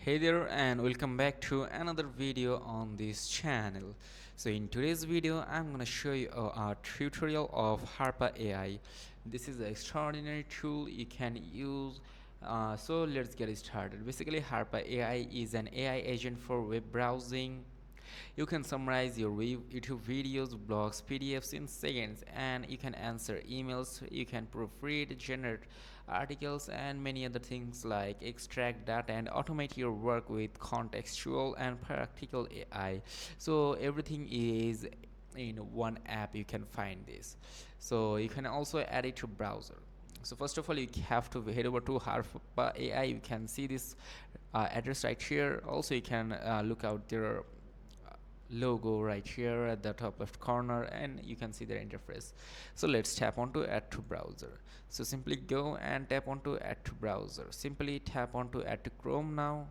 Hey there and welcome back to another video on this channel. So in today's video I'm gonna show you a tutorial of Harpa AI. This is an extraordinary tool you can use. So let's get started. Basically Harpa AI is an AI agent for web browsing. You can summarize your YouTube videos, blogs, PDFs in seconds, and you can answer emails, you can proofread, generate articles, and many other things like extract data and automate your work with contextual and practical AI. So everything is in one app. You can find this. So you can also add it to browser. So first of all, you have to head over to Harpa AI. You can see this address right here. Also, you can look out their logo right here at the top left corner, and you can see their interface. So let's tap onto add to browser. So simply go and tap onto add to browser. Simply tap onto add to Chrome now,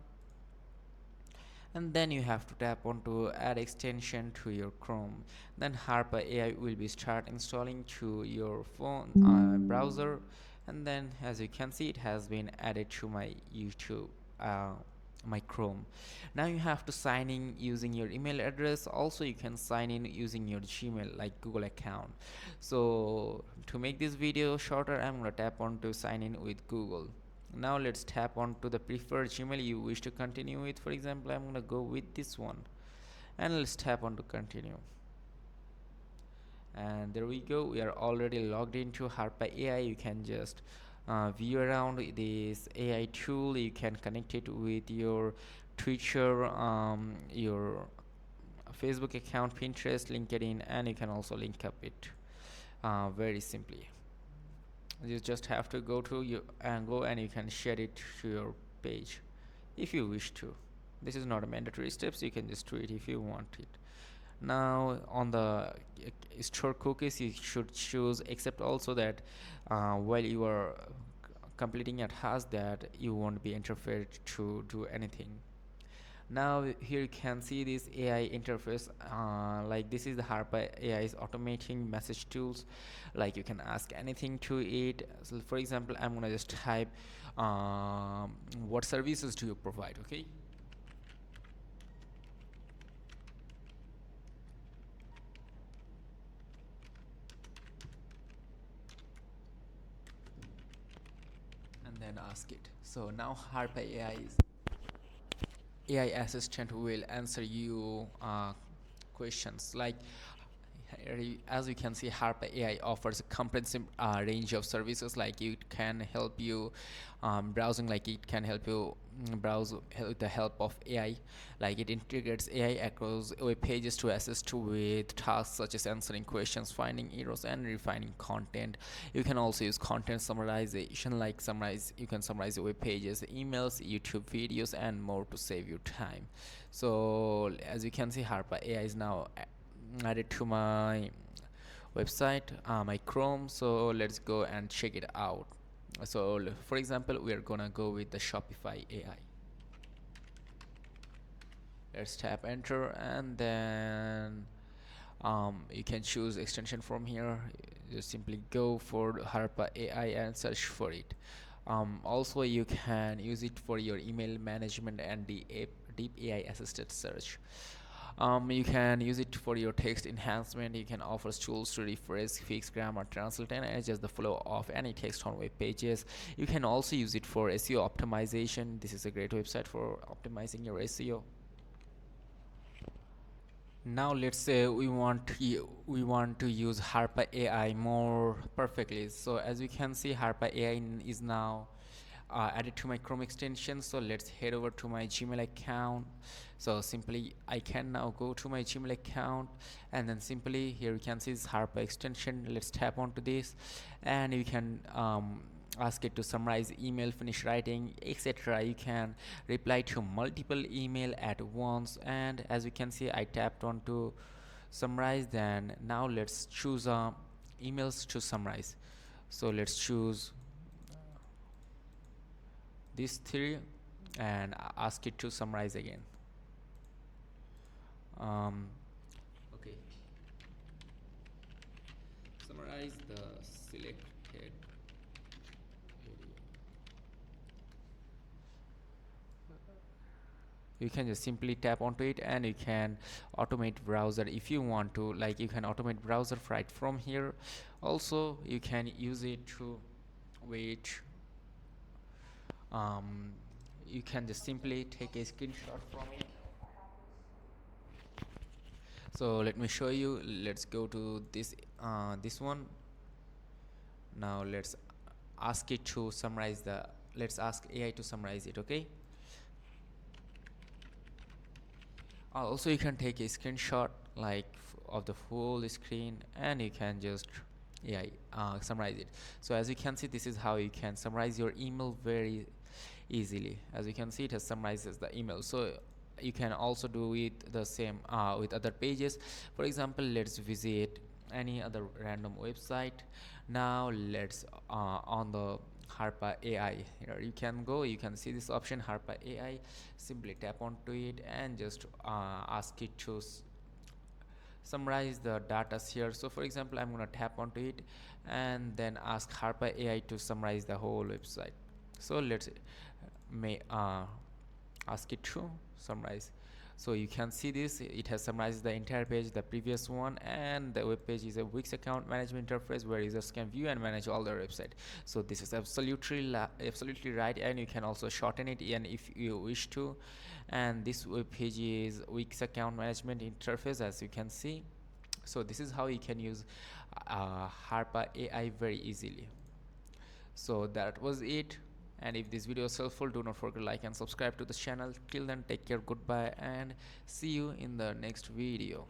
and then you have to tap onto add extension to your Chrome. Then Harpa AI will be start installing to your phone browser, and then as you can see it has been added to my YouTube my Chrome. Now you have to sign in using your email address. Also you can sign in using your Gmail like Google account. So to make this video shorter, I'm gonna tap on to sign in with Google. Now let's tap on to the preferred Gmail you wish to continue with. For example, I'm gonna go with this one, and let's tap on to continue. And there we go, we are already logged into Harpa AI. You can just view around this AI tool. You can connect it with your Twitter, your Facebook account, Pinterest, LinkedIn, and you can also link up it very simply. You just have to go to your and you can share it to your page if you wish to. This is not a mandatory steps, you can just do it if you want it. Now on the store cookies, you should choose accept also, that while you are completing a task, that you won't be interfered to do anything. Now here you can see this AI interface, like this is the Harpa AI's automating message tools. Like you can ask anything to it. So for example, I'm gonna just type what services do you provide, okay? And then ask it. So now Harpa AI assistant will answer you questions like, as you can see, Harpa AI offers a comprehensive range of services. Like it can help you browsing, like it can help you browse with the help of AI. Like it integrates AI across web pages to assist with tasks such as answering questions, finding errors, and refining content. You can also use content summarization, like you can summarize web pages, emails, YouTube videos, and more to save you time. So as you can see, Harpa AI is now added to my website, my Chrome. So let's go and check it out. So for example, we are gonna go with the Shopify AI. Let's tap enter, and then you can choose extension from here. Just simply go for Harpa AI and search for it. Also you can use it for your email management and the deep AI assisted search. You can use it for your text enhancement. You can offer tools to rephrase, fix grammar, translate, and adjust the flow of any text on web pages. You can also use it for SEO optimization. This is a great website for optimizing your SEO. Now let's say we want to use Harpa AI more perfectly. So as you can see, Harpa AI is now added to my Chrome extension. So let's head over to my Gmail account. So simply I can now go to my Gmail account, and then simply here you can see this Harpa extension. Let's tap onto this, and you can ask it to summarize email, finish writing, etc. You can reply to multiple email at once. And as you can see, I tapped on to summarize. Then now let's choose emails to summarize. So let's choose these three and ask it to summarize again. Okay, summarize the selected area. you can just simply tap onto it and you can automate browser if you want to, like you can automate browser right from here. Also you can use it to wait, um, you can just simply take a screenshot from it. So let me show you. Let's go to this one. Now ask it to summarize the let's ask AI to summarize it. Okay. Also you can take a screenshot like of the full screen and you can just, yeah, summarize it. So as you can see, this is how you can summarize your email very easily. As you can see, it has summarizes the email. So you can also do it the same with other pages. For example, let's visit any other random website. Now let's on the Harpa AI. Here you can go, you can see this option Harpa AI. Simply tap onto it and just ask it to summarize the data here. So for example, I'm going to tap onto it and then ask Harpa AI to summarize the whole website. So let's may ask it to summarize. So you can see this, it has summarized the entire page, the previous one, and the web page is a Wix account management interface where users can view and manage all their website. So this is absolutely right, and you can also shorten it and if you wish to. And this web page is Wix account management interface, as you can see. So this is how you can use Harpa AI very easily. So that was it, and if this video is helpful, do not forget to like and subscribe to the channel. Till then, take care, goodbye, and see you in the next video.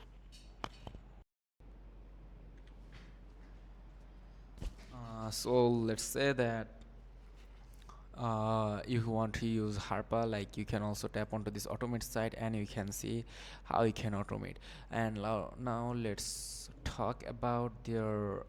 So let's say that if you want to use Harpa, like you can also tap onto this automate site and you can see how you can automate. And now let's talk about their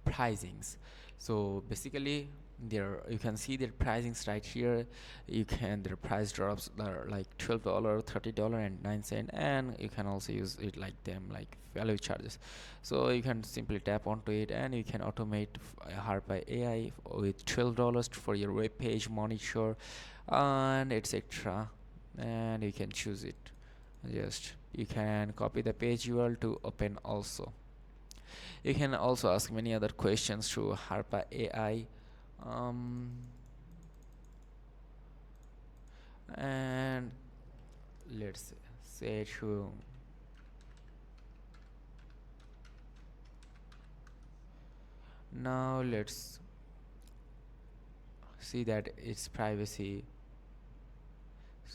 pricings. So basically there you can see their pricings right here. You can their price drops are like $12, $30 and 9 cents, and you can also use it like them like value charges. So you can simply tap onto it and you can automate Harpa AI with $12 for your web page monitor and etc, and you can choose it. Just you can copy the page URL to open also. You can also ask many other questions to Harpa AI. Um, and let's say to now let's see that it's privacy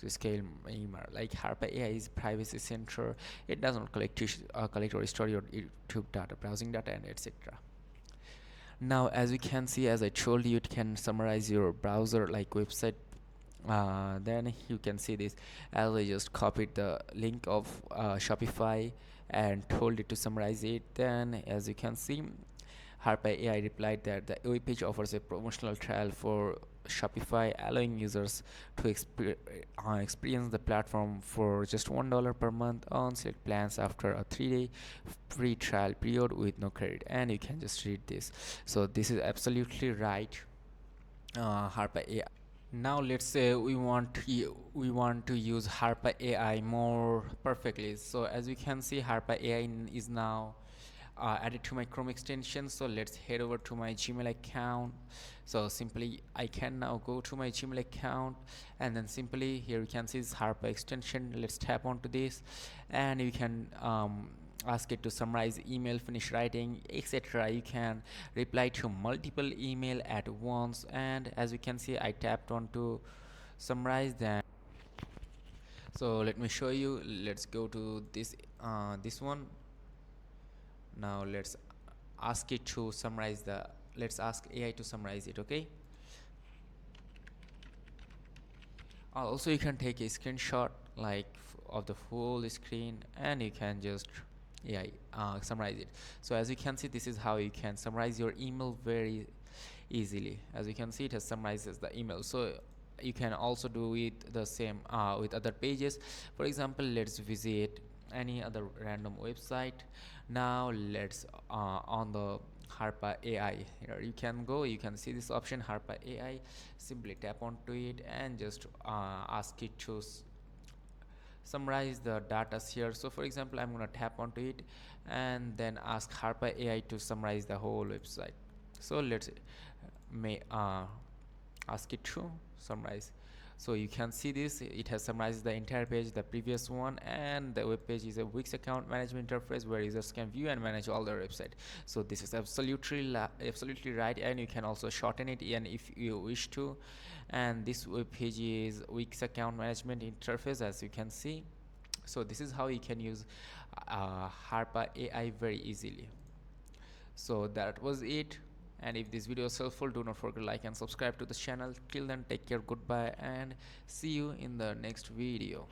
scale email, like Harpa AI is privacy center. It does not collect or store your YouTube data, browsing data, and etc. Now as you can see, as I told you, it can summarize your browser like website. Then you can see this, as I just copied the link of Shopify and told it to summarize it. Then as you can see, Harpa AI replied that the web page offers a promotional trial for Shopify, allowing users to experience the platform for just $1 per month on select plans after a 3-day free trial period with no credit. And you can just read this. So this is absolutely right, Harpa AI. Now let's say we want to use Harpa AI more perfectly. So as you can see, Harpa AI is now added to my Chrome extension. So let's head over to my Gmail account. So simply I can now go to my Gmail account and then simply here you can see this Harpa extension. Let's tap onto this and you can ask it to summarize email, finish writing, etc. You can reply to multiple email at once, and as you can see, I tapped on to summarize them. So let me show you. Let's go to this one. Now ask it to summarize the let's ask AI to summarize it. Okay. Also you can take a screenshot like of the full screen and you can just, yeah, summarize it. So as you can see, this is how you can summarize your email very easily. As you can see, it has summarizes the email. So you can also do it the same with other pages. For example, let's visit any other random website. Now let's on the Harpa AI. Here you can go, you can see this option Harpa AI. Simply tap onto it and just ask it to summarize the data here. So for example, I'm going to tap onto it and then ask Harpa AI to summarize the whole website. So let's may ask it to summarize. So you can see this, it has summarized the entire page, the previous one, and the web page is a Wix account management interface where users can view and manage all their website. So this is absolutely right, and you can also shorten it and if you wish to. And this web page is Wix account management interface, as you can see. So this is how you can use Harpa AI very easily. So that was it, and if this video is helpful, do not forget to like and subscribe to this channel. Till then, take care, goodbye, and see you in the next video.